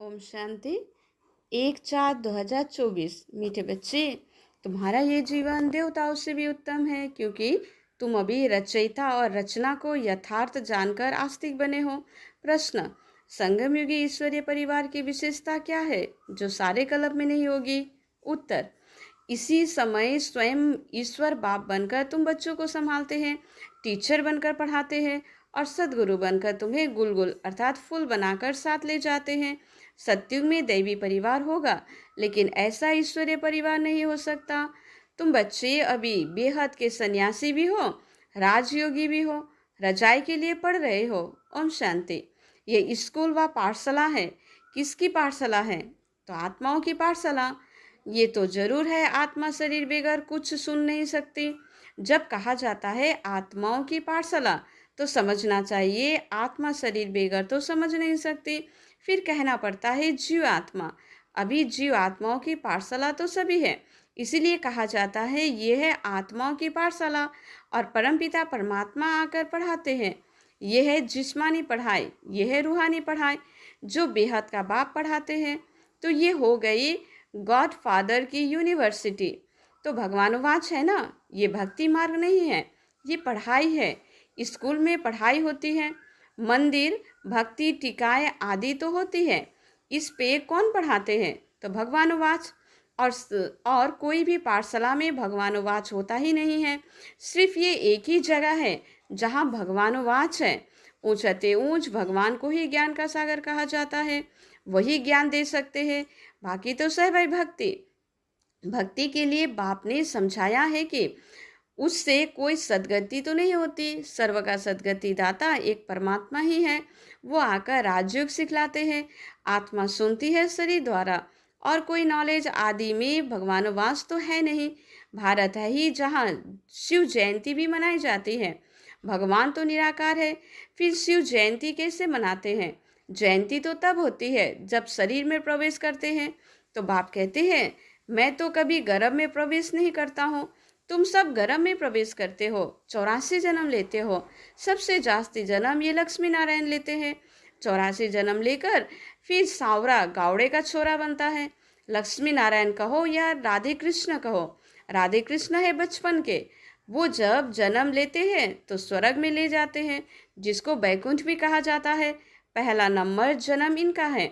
ओम शांति। 1/4/2024। मीठे बच्चे, तुम्हारा ये जीवन देवताओं से भी उत्तम है, क्योंकि तुम अभी रचयिता और रचना को यथार्थ जानकर आस्तिक बने हो। प्रश्न: संगम युगी ईश्वरीय परिवार की विशेषता क्या है जो सारे कल्प में नहीं होगी? उत्तर: इसी समय स्वयं ईश्वर बाप बनकर तुम बच्चों को संभालते हैं, टीचर बनकर पढ़ाते हैं और सदगुरु बनकर तुम्हें गुलगुल अर्थात फूल बनाकर साथ ले जाते हैं। सत्युग में दैवी परिवार होगा, लेकिन ऐसा ईश्वरीय परिवार नहीं हो सकता। तुम बच्चे अभी बेहद के सन्यासी भी हो, राजयोगी भी हो, रजाई के लिए पढ़ रहे हो। ओम शांति। ये स्कूल व पाठशाला है। किसकी पाठशाला है? तो आत्माओं की पाठशाला। ये तो जरूर है, आत्मा शरीर बगैर कुछ सुन नहीं सकती। जब कहा जाता है आत्माओं की पाठशाला, तो समझना चाहिए आत्मा शरीर बगैर तो समझ नहीं सकती। फिर कहना पड़ता है जीव आत्मा। अभी जीव आत्माओं की पाठशाला तो सभी है, इसीलिए कहा जाता है ये है आत्माओं की पाठशाला। और परमपिता परमात्मा आकर पढ़ाते हैं। ये है जिस्मानी पढ़ाई, ये है रूहानी पढ़ाई, जो बेहद का बाप पढ़ाते हैं। तो ये हो गई गॉड फादर की यूनिवर्सिटी। तो भगवानुवाच है ना, ये भक्ति मार्ग नहीं है, ये पढ़ाई है। स्कूल में पढ़ाई होती है, मंदिर भक्ति टिकाए आदि तो होती है। इस पे कौन पढ़ाते हैं? तो भगवानुवाच। और कोई भी पाठशाला में भगवानुवाच होता ही नहीं है। सिर्फ ये एक ही जगह है जहाँ भगवानुवाच है। ऊंचते ऊंच भगवान को ही ज्ञान का सागर कहा जाता है, वही ज्ञान दे सकते हैं। बाकी तो सब है भक्ति। भक्ति के लिए बाप ने समझाया है कि उससे कोई सदगति तो नहीं होती। सर्व का सदगति दाता एक परमात्मा ही है। वो आकर राजयोग सिखलाते हैं, आत्मा सुनती है शरीर द्वारा। और कोई नॉलेज आदि में भगवानवास तो है नहीं। भारत है ही जहाँ शिव जयंती भी मनाई जाती है। भगवान तो निराकार है, फिर शिव जयंती कैसे मनाते हैं? जयंती तो तब होती है जब शरीर में प्रवेश करते हैं। तो बाप कहते हैं मैं तो कभी गर्भ में प्रवेश नहीं करता हूँ, तुम सब गर्भ में प्रवेश करते हो, 84 जन्म लेते हो। सबसे जास्ती जन्म ये लक्ष्मी नारायण लेते हैं। 84 जन्म लेकर फिर सावरा गावड़े का छोरा बनता है। लक्ष्मी नारायण कहो या राधे कृष्ण कहो, राधे कृष्ण है बचपन के। वो जब जन्म लेते हैं तो स्वर्ग में ले जाते हैं, जिसको बैकुंठ भी कहा जाता है। पहला नंबर जन्म इनका है।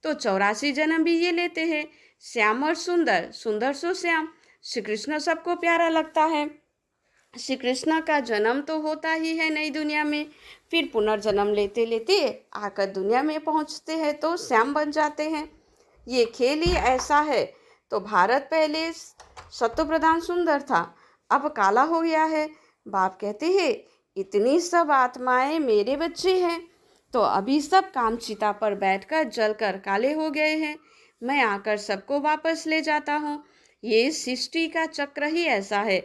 तो 84 जन्म भी ये लेते हैं। श्याम और सुंदर, सुंदर सो श्याम। श्री कृष्ण सबको प्यारा लगता है। श्री कृष्ण का जन्म तो होता ही है नई दुनिया में, फिर पुनर्जन्म लेते लेते आकर दुनिया में पहुंचते हैं तो श्याम बन जाते हैं। ये खेल ही ऐसा है। तो भारत पहले सत्व प्रधान सुंदर था, अब काला हो गया है। बाप कहते हैं इतनी सब आत्माएं मेरे बच्चे हैं, तो अभी सब कामचिता पर बैठकर जलकर काले हो गए हैं। मैं आकर सबको वापस ले जाता हूँ। ये सृष्टि का चक्र ही ऐसा है।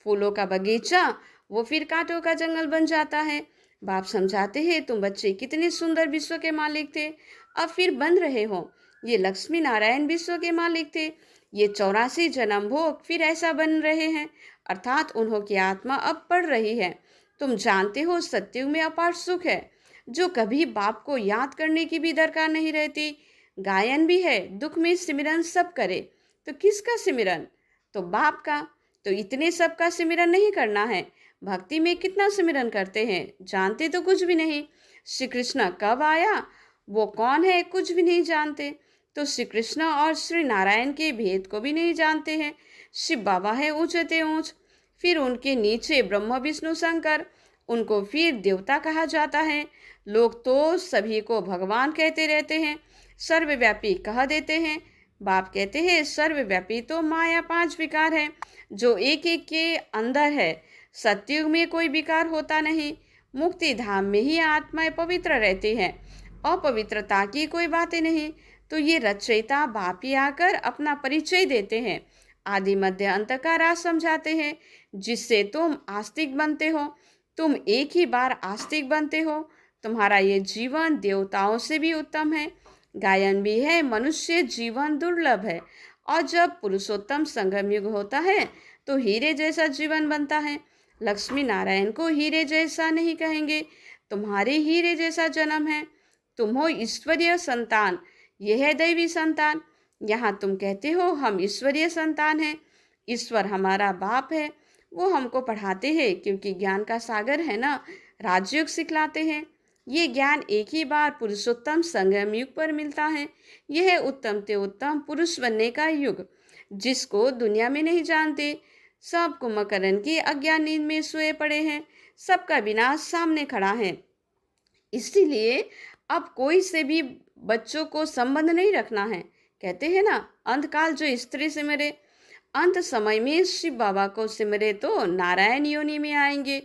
फूलों का बगीचा वो फिर कांटों का जंगल बन जाता है। बाप समझाते हैं तुम बच्चे कितने सुंदर विश्व के मालिक थे, अब फिर बन रहे हो। ये लक्ष्मी नारायण विश्व के मालिक थे, ये 84 जन्म भोग फिर ऐसा बन रहे हैं, अर्थात उन्हों की आत्मा अब पढ़ रही है। तुम जानते हो सत्युग में अपार सुख है, जो कभी बाप को याद करने की भी दरकार नहीं रहती। गायन भी है, दुख में सिमरन सब करे। तो किसका सिमरन? तो बाप का। तो इतने सब का सिमरन नहीं करना है। भक्ति में कितना सिमरन करते हैं जानते तो कुछ भी नहीं। श्री कृष्ण कब आया, वो कौन है, कुछ भी नहीं जानते। तो श्री कृष्ण और श्री नारायण के भेद को भी नहीं जानते हैं। शिव बाबा है ऊंचते ऊंच, फिर उनके नीचे ब्रह्मा विष्णु शंकर, उनको फिर देवता कहा जाता है। लोग तो सभी को भगवान कहते रहते हैं, सर्वव्यापी कह देते हैं। बाप कहते हैं सर्वव्यापी तो माया 5 विकार है, जो एक एक के अंदर है। सतयुग में कोई विकार होता नहीं। मुक्ति धाम में ही आत्माएं पवित्र रहती हैं, अपवित्रता की कोई बातें नहीं। तो ये रचयिता बाप ही आकर अपना परिचय देते हैं, आदि मध्य अंत का राज समझाते हैं, जिससे तुम आस्तिक बनते हो। तुम एक ही बार आस्तिक बनते हो। तुम्हारा ये जीवन देवताओं से भी उत्तम है। गायन भी है, मनुष्य जीवन दुर्लभ है। और जब पुरुषोत्तम संगम युग होता है तो हीरे जैसा जीवन बनता है। लक्ष्मी नारायण को हीरे जैसा नहीं कहेंगे, तुम्हारे हीरे जैसा जन्म है। तुम हो ईश्वरीय संतान, यह है दैवी संतान। यहाँ तुम कहते हो हम ईश्वरीय संतान हैं। ईश्वर हमारा बाप है, वो हमको पढ़ाते हैं क्योंकि ज्ञान का सागर है ना, राजयोग सिखलाते हैं। ये ज्ञान एक ही बार पुरुषोत्तम संगम युग पर मिलता है। यह है उत्तम ते उत्तम पुरुष बनने का युग, जिसको दुनिया में नहीं जानते। सब कुंभकर्ण की अज्ञान नींद में सोए पड़े हैं, सबका विनाश सामने खड़ा है। इसलिए अब कोई से भी बच्चों को संबंध नहीं रखना है। कहते हैं ना, अंतकाल जो स्त्री सिमरे, अंत समय में शिव बाबा को सिमरे तो नारायण योनि में आएंगे।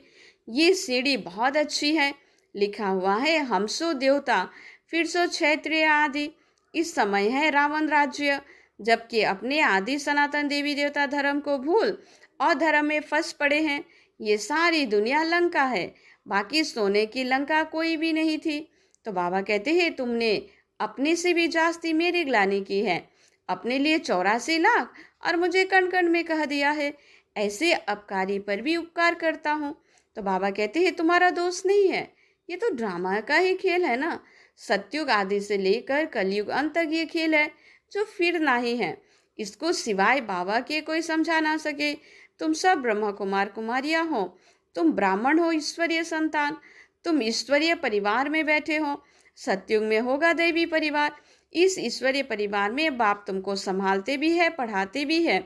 ये सीढ़ी बहुत अच्छी है। लिखा हुआ है हम सो देवता फिर सो क्षत्रिय आदि। इस समय है रावण राज्य, जबकि अपने आदि सनातन देवी देवता धर्म को भूल और धर्म में फंस पड़े हैं। ये सारी दुनिया लंका है, बाकी सोने की लंका कोई भी नहीं थी। तो बाबा कहते हैं तुमने अपने से भी जास्ती मेरी ग्लानि की है, अपने लिए 84 लाख और मुझे कण कण में कह दिया है। ऐसे अपकारी पर भी उपकार करता हूँ। तो बाबा कहते हैं तुम्हारा दोष नहीं है, ये तो ड्रामा का ही खेल है ना। सतयुग आदि से लेकर कलयुग अंत तक ये खेल है जो फिरना ही है। इसको सिवाय बाबा के कोई समझा ना सके। तुम सब ब्रह्म कुमार कुमारियाँ हो, तुम ब्राह्मण हो, ईश्वरीय संतान। तुम ईश्वरीय परिवार में बैठे हो। सतयुग में होगा दैवी परिवार। इस ईश्वरीय परिवार में बाप तुमको संभालते भी है, पढ़ाते भी है,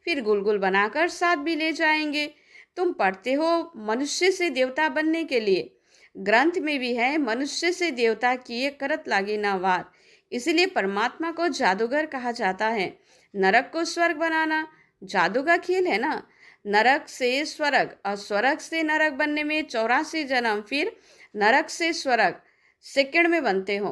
फिर गुलगुल बनाकर साथ भी ले जाएंगे। तुम पढ़ते हो मनुष्य से देवता बनने के लिए। ग्रंथ में भी है मनुष्य से देवता किए करत लागे ना वार। इसलिए परमात्मा को जादूगर कहा जाता है। नरक को स्वर्ग बनाना जादू का खेल है ना। नरक से स्वर्ग और स्वर्ग से नरक बनने में 84 जन्म, फिर नरक से स्वर्ग सेकंड में बनते हो।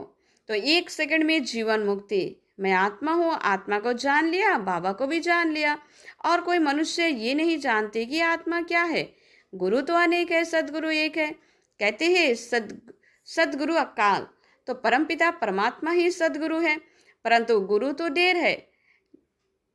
तो 1 सेकंड में जीवन मुक्ति। मैं आत्मा हूँ, आत्मा को जान लिया, बाबा को भी जान लिया। और कोई मनुष्य ये नहीं जानते कि आत्मा क्या है। गुरु तो अनेक है, सदगुरु एक है। कहते हैं सदगुरु अकाल, तो परमपिता परमात्मा ही सदगुरु है, परंतु गुरु तो ढेर है,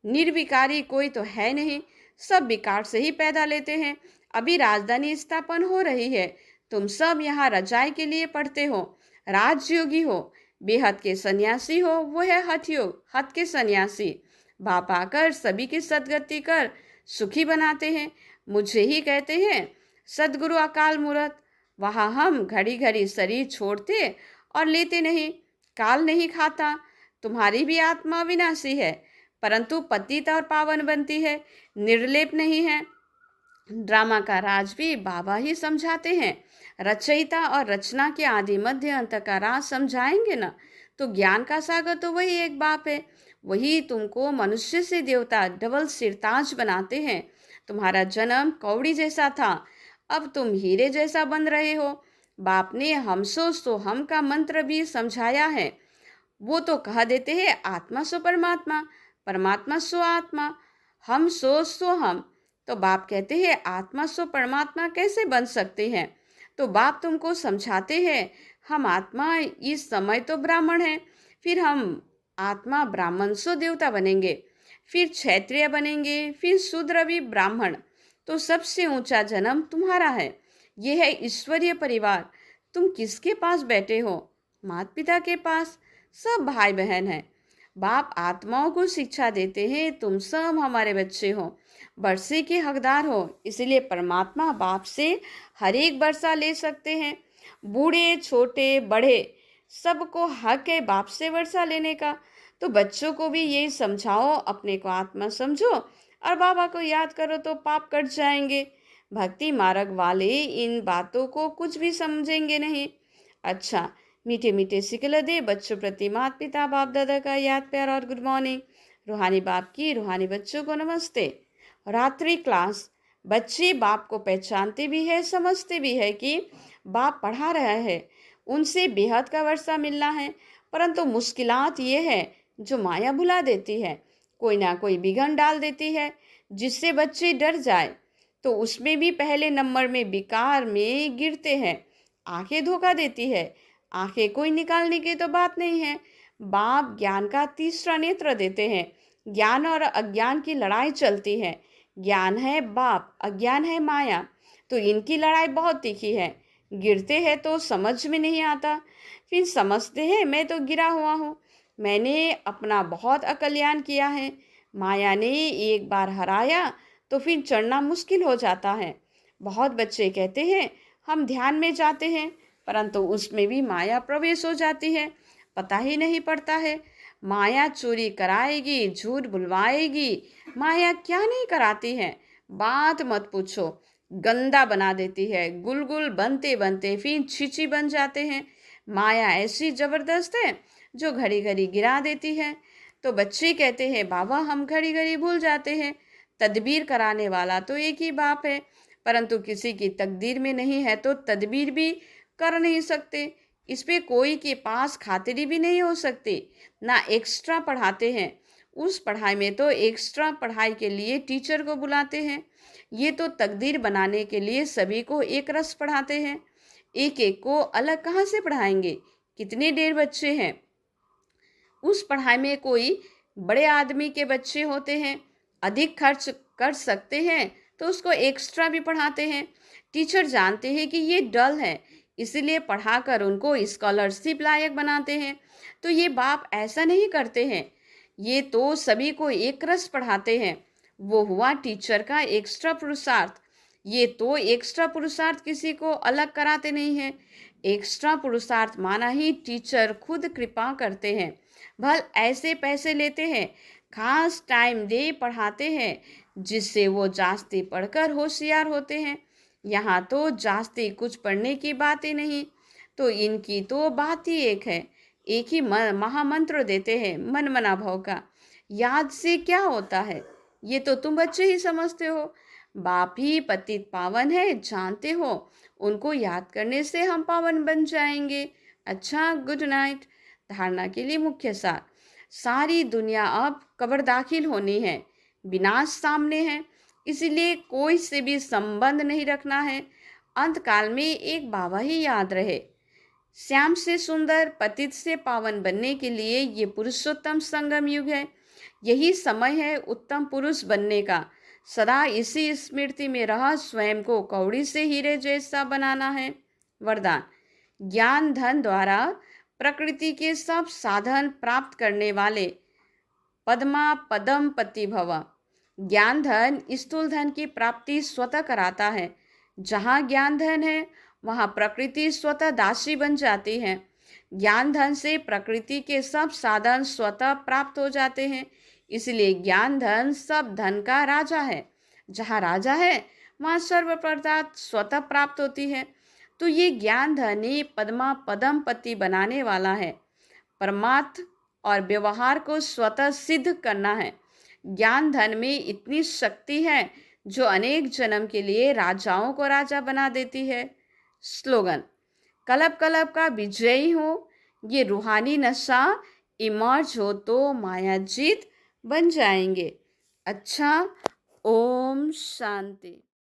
निर्विकारी कोई तो है नहीं। सब विकार से ही पैदा लेते हैं। अभी राजधानी स्थापन हो रही है, तुम सब यहाँ रजाई के लिए पढ़ते हो। राजयोगी हो, बेहद के सन्यासी हो, वो है हठयोग, हठ के सन्यासी। बाप आकर सभी की सदगति कर सुखी बनाते हैं। मुझे ही कहते हैं सदगुरु अकाल मूर्त। वहाँ हम घड़ी घड़ी शरीर छोड़ते और लेते नहीं। काल नहीं खाता। तुम्हारी भी आत्मा विनाशी है, परंतु पतित और पावन बनती है, निर्लेप नहीं है। ड्रामा का राज भी बाबा ही समझाते हैं। रचयिता और रचना के आदि मध्य अंत का राज समझाएंगे ना, तो ज्ञान का सागर तो वही एक बाप है। वही तुमको मनुष्य से देवता डबल सिरताज बनाते हैं। तुम्हारा जन्म कौड़ी जैसा था, अब तुम हीरे जैसा बन रहे हो। बाप ने हम सो हम का मंत्र भी समझाया है। वो तो कह देते हैं आत्मा सो परमात्मा, परमात्मा सो आत्मा, हम सो हम। तो बाप कहते हैं आत्मा सो परमात्मा कैसे बन सकते हैं। तो बाप तुमको समझाते हैं हम आत्मा इस समय तो ब्राह्मण है, फिर हम आत्मा ब्राह्मण सो देवता बनेंगे, फिर क्षत्रिय बनेंगे, फिर शूद्र भी ब्राह्मण। तो सबसे ऊंचा जन्म तुम्हारा है। यह है ईश्वरीय परिवार। तुम किसके पास बैठे हो? माता पिता के पास। सब भाई बहन हैं। बाप आत्माओं को शिक्षा देते हैं, तुम सब हमारे बच्चे हो, वर्षे के हकदार हो। इसलिए परमात्मा बाप से हर एक वर्षा ले सकते हैं। बूढ़े छोटे बड़े सबको हक है बाप से वर्षा लेने का। तो बच्चों को भी यही समझाओ, अपने को आत्मा समझो और बाबा को याद करो तो पाप कट जाएंगे। भक्ति मार्ग वाले इन बातों को कुछ भी समझेंगे नहीं। अच्छा, मीठे मीठे सिकल दे बच्चों प्रति माता पिता बाप दादा का याद प्यार और गुड मॉर्निंग। रूहानी बाप की रूहानी बच्चों को नमस्ते। रात्रि क्लास। बच्चे बाप को पहचानते भी है, समझते भी है कि बाप पढ़ा रहा है, उनसे बेहद का वर्षा मिलना है। परंतु मुश्किलात ये है जो माया भुला देती है, कोई ना कोई बिघन डाल देती है जिससे बच्चे डर जाए। तो उसमें भी पहले नंबर में विकार में गिरते हैं। आंखें धोखा देती है। आंखें कोई निकालने की तो बात नहीं है। बाप ज्ञान का तीसरा नेत्र देते हैं। ज्ञान और अज्ञान की लड़ाई चलती है। ज्ञान है बाप, अज्ञान है माया। तो इनकी लड़ाई बहुत तीखी है। गिरते हैं तो समझ में नहीं आता, फिर समझते हैं मैं तो गिरा हुआ हूँ, मैंने अपना बहुत अकल्याण किया है। माया ने एक बार हराया तो फिर चढ़ना मुश्किल हो जाता है। बहुत बच्चे कहते हैं हम ध्यान में जाते हैं, परंतु उसमें भी माया प्रवेश हो जाती है, पता ही नहीं पड़ता है। माया चोरी कराएगी, झूठ बुलवाएगी। माया क्या नहीं कराती है, बात मत पूछो। गंदा बना देती है, गुलगुल बनते बनते फिर छीछी बन जाते हैं। माया ऐसी जबरदस्त है जो घड़ी घड़ी गिरा देती है। तो बच्चे कहते हैं बाबा हम घड़ी घड़ी भूल जाते हैं। तदबीर कराने वाला तो एक ही बाप है, परंतु किसी की तकदीर में नहीं है तो तदबीर भी कर नहीं सकते। इस पे कोई के पास खातिरी भी नहीं हो सकती। ना एक्स्ट्रा पढ़ाते हैं, उस पढ़ाई में तो एक्स्ट्रा पढ़ाई के लिए टीचर को बुलाते हैं। ये तो तकदीर बनाने के लिए सभी को एक रस पढ़ाते हैं। एक एक को अलग कहाँ से पढ़ाएंगे? कितने ढेर बच्चे हैं। उस पढ़ाई में कोई बड़े आदमी के बच्चे होते हैं, अधिक खर्च कर सकते हैं तो उसको एक्स्ट्रा भी पढ़ाते हैं। टीचर जानते हैं कि ये डल है, इसीलिए पढ़ाकर उनको स्कॉलरशिप लायक बनाते हैं। तो ये बाप ऐसा नहीं करते हैं, ये तो सभी को एक रस पढ़ाते हैं। वो हुआ टीचर का एक्स्ट्रा पुरुषार्थ। ये तो एक्स्ट्रा पुरुषार्थ किसी को अलग कराते नहीं हैं। एक्स्ट्रा पुरुषार्थ माना ही टीचर खुद कृपा करते हैं। भल ऐसे पैसे लेते हैं, खास टाइम दे पढ़ाते हैं, जिससे वो जास्ती पढ़कर होशियार होते हैं। यहाँ तो जास्ती कुछ पढ़ने की बात ही नहीं, तो इनकी तो बात ही एक है। एक ही महामंत्र देते हैं मन मना भव का। याद से क्या होता है, ये तो तुम बच्चे ही समझते हो। बाप ही पतित पावन है, जानते हो। उनको याद करने से हम पावन बन जाएंगे। अच्छा, गुड नाइट। धारणा के लिए मुख्य सार। सारी दुनिया अब कब्र दाखिल होनी है, विनाश सामने है, इसीलिए कोई से भी संबंध नहीं रखना है। अंत काल में एक बाबा ही याद रहे। श्याम से सुंदर, पतित से पावन बनने के लिए ये पुरुषोत्तम संगम युग है। यही समय है उत्तम पुरुष बनने का। सदा इसी स्मृति में रह स्वयं को कौड़ी से हीरे जैसा बनाना है। वरदान। ज्ञान धन द्वारा प्रकृति के सब साधन प्राप्त करने वाले पद्मा पदम पति भव। ज्ञान धन स्थूल धन की प्राप्ति स्वतः कराता है। जहाँ ज्ञान धन है वहाँ प्रकृति स्वतः दासी बन जाती है। ज्ञान धन से प्रकृति के सब साधन स्वतः प्राप्त हो जाते हैं। इसलिए ज्ञान धन सब धन का राजा है। जहाँ राजा है वहाँ सर्व पदार्थ स्वतः प्राप्त होती है। तो ये ज्ञान धन ही पद्मा पदम पति बनाने वाला है। परमार्थ और व्यवहार को स्वतः सिद्ध करना है। ज्ञान धन में इतनी शक्ति है जो अनेक जन्म के लिए राजाओं को राजा बना देती है। स्लोगन। कलब कलब का विजयी हो, ये रूहानी नशा इमर्ज हो तो माया जीत बन जाएंगे। अच्छा, ओम शांति।